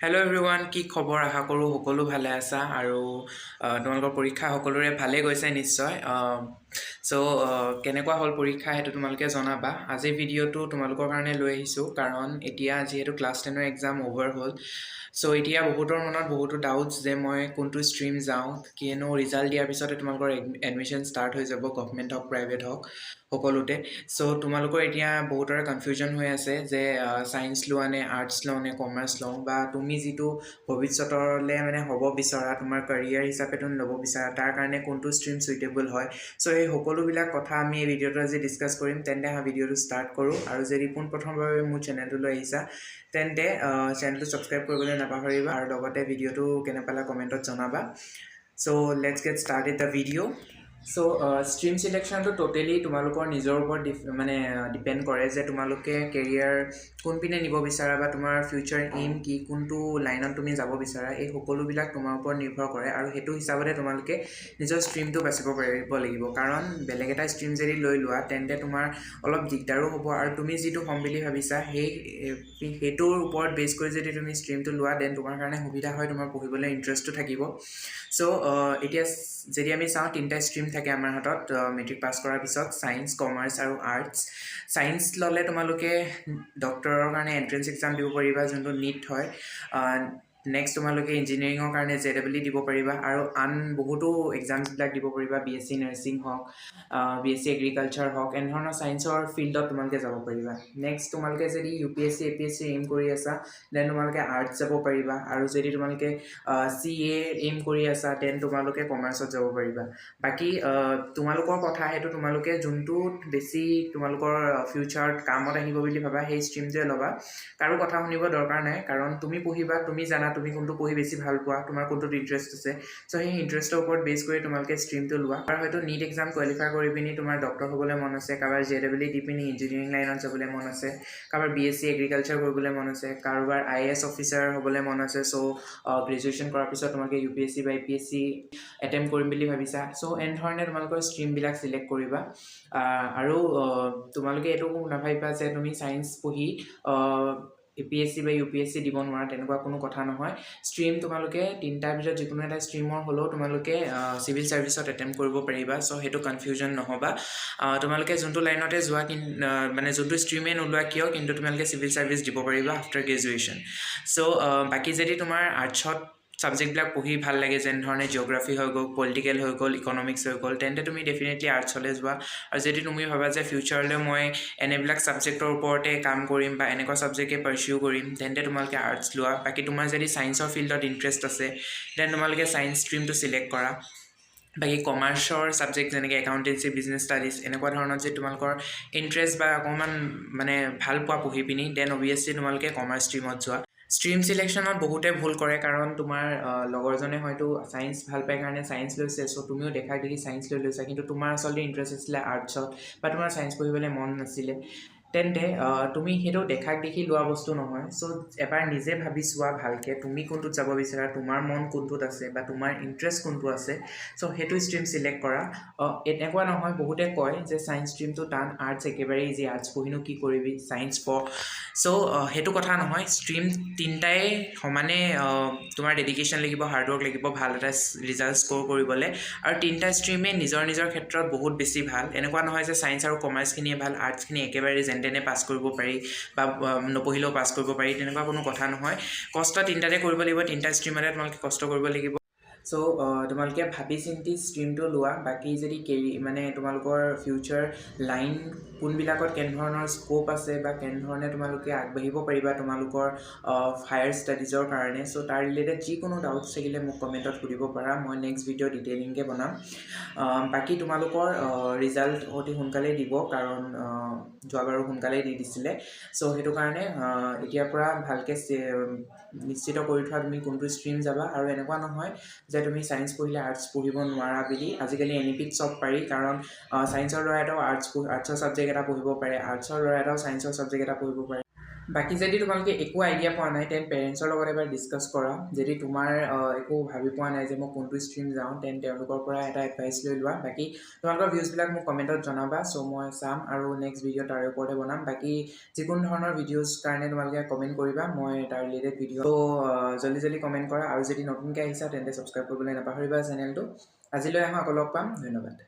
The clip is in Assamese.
হেল্ল' এভৰিৱান, কি খবৰ? আশা কৰোঁ সকলো ভালে আছা আৰু তোমালোকৰ পৰীক্ষা সকলোৰে ভালেই গৈছে নিশ্চয়। কেনেকুৱা হ'ল পৰীক্ষা সেইটো তোমালোকে জনাবা। আজিৰ ভিডিঅ'টো তোমালোকৰ কাৰণে লৈ আহিছোঁ কাৰণ এতিয়া যিহেতু ক্লাছ 10ৰ এক্সাম অভাৰ হ'ল। এতিয়া বহুতৰ মনত বহুতো ডাউটছ যে মই কোনটো ষ্ট্ৰীম যাওঁ, কিয়নো ৰিজাল্ট দিয়াৰ পিছতে তোমালোকৰ এডমিশ্যন ষ্টাৰ্ট হৈ যাব, গভমেণ্ট হওক প্ৰাইভেট হওক সকলোতে। তোমালোকৰ এতিয়া বহুতৰে কনফিউজন হৈ আছে যে ছায়েন্স লোৱা নে আৰ্টছ লওঁ নে কমাৰ্চ লওঁ, বা তুমি যিটো ভৱিষ্যতলৈ মানে হ'ব বিচৰা, তোমাৰ কেৰিয়াৰ হিচাপে তুমি ল'ব বিচাৰা, তাৰ কাৰণে কোনটো ষ্ট্ৰীম চুইটেবল হয়। এই সকলোবিলাক কথা আমি এই ভিডিঅ'টো আজি ডিছকাছ কৰিম। তেন্তে ভিডিঅ'টো ষ্টাৰ্ট কৰোঁ। আৰু যদি পোনপ্ৰথমবাৰ মোৰ চেনেলটোলৈ আহিছা তেন্তে চেনেলটো ছাবস্ক্ৰাইব কৰিবলৈ নাপাহৰিবা আৰু লগতে ভিডিঅ'টো কেনে পালা কমেণ্টত জনাবা। Let's get started the video'. Stream চিলেকশ্যনটো টোটেলি তোমালোকৰ নিজৰ ওপৰত ডিপেণ্ড কৰে যে তোমালোকে কেৰিয়াৰ কোনপিনে নিব বিচাৰা বা তোমাৰ ফিউচাৰ এইম কি, কোনটো লাইনত তুমি যাব বিচাৰা, এই সকলোবিলাক তোমাৰ ওপৰত নিৰ্ভৰ কৰে। আৰু সেইটো হিচাপতে তোমালোকে নিজৰ ষ্ট্ৰীমটো বাচিব পাৰিব লাগিব। কাৰণ বেলেগ এটা ষ্ট্ৰীম যদি লৈ লোৱা তেন্তে তোমাৰ অলপ দিগদাৰো হ'ব। আৰু তুমি যিটো হ'ম বুলি ভাবিছা সেইটোৰ ওপৰত বেছ কৰি যদি তুমি ষ্ট্ৰীমটো লোৱা দেন তোমাৰ কাৰণে সুবিধা হয়, তোমাৰ পঢ়িবলৈ ইণ্টাৰেষ্টটো থাকিব। এতিয়া যদি আমি চাওঁ, 3টা ষ্ট্ৰীম থাকে আমাৰ হাতত মেট্ৰিক পাছ কৰাৰ পিছত: ছায়েন্স, কমাৰ্চ আৰু আৰ্টছ। ছায়েন্স ল'লে তোমালোকে ডক্টৰৰ কাৰণে এণ্ট্ৰেঞ্চ এক্সাম দিব পাৰিবা, যোনটো নীট হয়। নেক্সট তোমালোকে ইঞ্জিনিয়াৰিঙৰ কাৰণে JEE দিব পাৰিবা আৰু আন বহুতো এক্সামছবিলাক দিব পাৰিবা, BSc নাৰ্ছিং হওক, BSc এগ্ৰিকালচাৰ হওক, এনেধৰণৰ ছায়েন্সৰ ফিল্ডত তোমালোকে যাব পাৰিবা। নেক্সট তোমালোকে যদি UPSC APSC এইম কৰি আছা দেন তোমালোকে আৰ্টছ যাব পাৰিবা। আৰু যদি তোমালোকে CA এইম কৰি আছা দেন তোমালোকে কমাৰ্চত যাব পাৰিবা। বাকী তোমালোকৰ কথা, সেইটো তোমালোকে যোনটোত বেছি তোমালোকৰ ফিউচাৰত কামত আহিব বুলি ভাবা সেই ষ্ট্ৰীমটোৱে ল'বা। কাৰো কথা শুনিব দৰকাৰ নাই, কাৰণ তুমি পঢ়িবা, তুমি জানা তুমি কোনটো পঢ়ি বেছি ভাল পোৱা, তোমাৰ কোনটোত ইণ্টাৰেষ্ট আছে। সেই ইণ্টাৰেষ্টৰ ওপৰত বেছ কৰি তোমালোকে ষ্ট্ৰীমটো লোৱা। আৰু হয়তো নীট এক্সাম কোৱালিফাই কৰি পিনি তোমাৰ ডক্টৰ হ'বলৈ মন আছে, কাৰোবাৰ JEE দি পিনি ইঞ্জিনিয়াৰিং লাইনত যাবলৈ মন আছে, কাৰোবাৰ BSc এগ্ৰিকালচাৰ কৰিবলৈ মন আছে, কাৰোবাৰ IAS অফিচাৰ হ'বলৈ মন আছে। গ্ৰেজুৱেশ্যন কৰাৰ পিছত তোমালোকে UPSC বা APSC এটেম্প কৰিম বুলি ভাবিছা। এনেধৰণে তোমালোকৰ ষ্ট্ৰীমবিলাক চিলেক্ট কৰিবা। আৰু তোমালোকে এইটো নাভাবিবা যে তুমি ছায়েন্স পঢ়ি APSC বা UPSC দিব নোৱাৰা, তেনেকুৱা কোনো কথা নহয়। ষ্ট্ৰীম তোমালোকে 3টাৰ ভিতৰত যিকোনো এটা ষ্ট্ৰীমৰ হ'লেও তোমালোকে চিভিল ছাৰ্ভিচত এটেম্প কৰিব পাৰিবা। সেইটো কনফিউজন নহ'বা। তোমালোকে যোনটো লাইনতে যোৱা, যোনটো ষ্ট্ৰীমেই নোলোৱা কিয়, কিন্তু তোমালোকে চিভিল ছাৰ্ভিচ দিব পাৰিবা আফটাৰ গ্ৰেজুৱেশ্যন। বাকী যদি তোমাৰ আৰ্টছত ছাবজেক্টবিলাক পঢ়ি ভাল লাগে, যেনেধৰণে জিঅ'গ্ৰাফী হৈ গ'ল, পলিটিকেল হৈ গ'ল, ইকনমিক্স হৈ গ'ল, তেন্তে তুমি ডেফিনেটলি আৰ্টছলৈ যোৱা। আৰু যদি তুমি ভাবা যে ফিউচাৰলৈ মই এনেবিলাক ছাবজেক্টৰ ওপৰতে কাম কৰিম বা এনেকুৱা ছাবজেক্টে পাৰ্চিউ কৰিম, তেন্তে তোমালোকে আৰ্টছ লোৱা। বাকী তোমাৰ যদি ছায়েন্সৰ ফিল্ডত ইণ্টাৰেষ্ট আছে দেন তোমালোকে ছায়েন্স ষ্ট্ৰীমটো চিলেক্ট কৰা। বাকী কমাৰ্চৰ ছাবজেক্ট যেনেকৈ একাউণ্টেঞ্চি, বিজনেছ ষ্টাডিজ, এনেকুৱা ধৰণৰ যে তোমালোকৰ ইণ্টাৰেষ্ট বা অকণমান ভাল পোৱা পঢ়ি পিনি, দেন অভিয়াছলি তোমালোকে কমাৰ্চ ষ্ট্ৰীমত যোৱা। ষ্ট্ৰীম চিলেকশ্যনত বহুতে ভুল কৰে, কাৰণ তোমাৰ লগৰজনে হয়তো ছায়েন্স ভাল পায় কাৰণে ছায়েন্স লৈছে, তুমিও দেখাক দেখি ছায়েন্স লৈ লৈছা, কিন্তু তোমাৰ আচলতে ইণ্টাৰেষ্ট আছিলে আৰ্টছত বা তোমাৰ ছায়েন্স পঢ়িবলৈ মন নাছিলে। তেন্তে তুমি সেইটো দেখাক দেখি লোৱা বস্তু নহয়। এবাৰ নিজে ভাবি চোৱা ভালকৈ, তুমি কোনটোত যাব বিচাৰা, তোমাৰ মন কোনটোত আছে বা তোমাৰ ইণ্টাৰেষ্ট কোনটো আছে। সেইটো ষ্ট্ৰীম চিলেক্ট কৰা। এনেকুৱা নহয়, বহুতে কয় যে ছায়েন্স ষ্ট্ৰীমটো টান, আৰ্টছ একেবাৰে ইজি, আৰ্টছ পঢ়িনো কি কৰিবি, ছায়েন্স পঢ়। সেইটো কথা নহয়। ষ্ট্ৰীম 3টাই সমানে তোমাৰ ডেডিকেশ্যন লাগিব, হাৰ্ডৱৰ্ক লাগিব ভাল এটা ৰিজাল্ট স্ক'ৰ কৰিবলৈ। আৰু 3টা ষ্ট্ৰীমেই নিজৰ নিজৰ ক্ষেত্ৰত বহুত বেছি ভাল। এনেকুৱা নহয় যে ছায়েন্স আৰু কমাৰ্চখিনিয়ে ভাল, আৰ্টছখিনি একেবাৰে যেন তেনে পাছ কৰিব পাৰি বা নপঢ়িলেও পাছ কৰিব পাৰি, তেনেকুৱা কোনো কথা নহয়। কষ্ট 3টাতে কৰিব লাগিব, 3টা ষ্ট্ৰীমতে তোমালোকে কষ্ট কৰিব লাগিব। তোমালোকে ভাবি চিন্তি ষ্ট্ৰীমটো লোৱা। বাকী যদি তোমালোকৰ ফিউচাৰ লাইন কোনবিলাকত কেনেধৰণৰ স্ক'প আছে বা কেনেধৰণে তোমালোকে আগবাঢ়িব পাৰিবা তোমালোকৰ হায়াৰ ষ্টাডিজৰ কাৰণে, তাৰ ৰিলেটেড যিকোনো ডাউটছ থাকিলে মোক কমেণ্টত সুধিব পাৰা। মই নেক্সট ভিডিঅ' ডিটেইলিংকৈ বনাম। বাকী তোমালোকৰ ৰিজাল্ট অতি সোনকালেই দিব, কাৰণ যোৱাবাৰো সোনকালেই দি দিছিলে। সেইটো কাৰণে এতিয়াৰ পৰা ভালকৈ নিশ্চিত কৰি থোৱা তুমি কোনটো ষ্ট্ৰীম যাবা। আৰু এনেকুৱা নহয় যে তুমি ছায়েন্স পঢ়িলে আৰ্টছ পঢ়িব নোৱাৰা বুলি। আজিকালি NEPত চব পাৰি, কাৰণ ছায়েন্সৰ ল'ৰা এটাও আৰ্টছৰ ছাবজেক্ট এটা পঢ়িব পাৰে, আৰ্টছৰ ল'ৰা এটাও ছায়েন্সৰ ছাবজেক্ট এটা পঢ়িব পাৰে। বাকী যদি তোমালোকে একো আইডিয়া পোৱা নাই তেন পেৰেণ্টছৰ লগত এবাৰ ডিছকাছ কৰা যদি তোমাৰ একো ভাবি পোৱা নাই যে মই কোনটো ষ্ট্ৰীম যাওঁ তেন তেওঁলোকৰ পৰা এটা এডভাইচ লৈ লোৱা বাকী তোমালোকৰ ভিউজবিলাক মোক কমেণ্টত জনাবা চ' মই চাম আৰু নেক্সট ভিডিঅ' তাৰে ওপৰতে বনাম বাকী যিকোনো ধৰণৰ ভিডিঅ'জ কাৰণে তোমালোকে কমেণ্ট কৰিবা মই তাৰ ৰিলেটেড ভিডিঅ' জল্দি জল্দি কমেণ্ট কৰা আৰু যদি নতুনকৈ আহিছা তেন্তে ছাবস্ক্ৰাইব কৰিবলৈ নাপাহৰিবা চেনেলটো আজিলৈ আহোঁ আকৌ লগ পাম ধন্যবাদ